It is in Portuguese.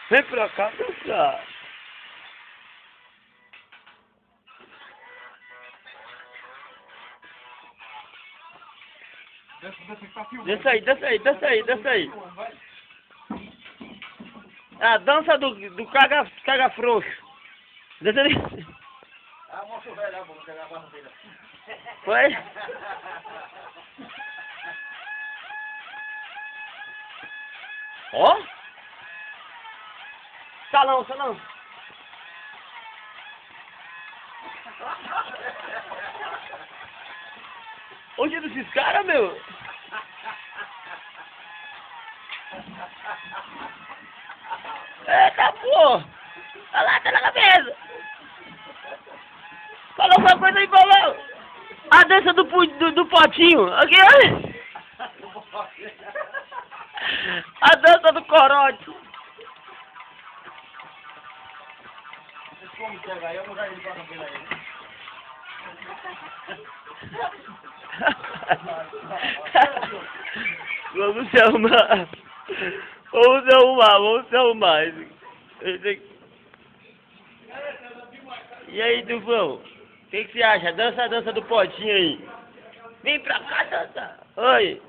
Vem pra cá dançar. Desce aí, desce aí, desce aí, desce aí. A dança do caga frouxo. Desce aí. Ah, mostra o velho, vou pegar a barra dele. Foi? Ó. Salão, salão. Onde é desses caras, meu? Eita, pô! Olha lá, tá na cabeça! Falou alguma coisa aí, falou! A dança do potinho! Aqui, olha! A dança do corote! Como pegar? Eu vou dar ele para não pegar ele. Vamos se arrumar. Vamos se arrumar, vamos se arrumar. E aí, Duvão? O que você acha? Dança a dança do potinho aí. Vem pra cá dançar. Oi.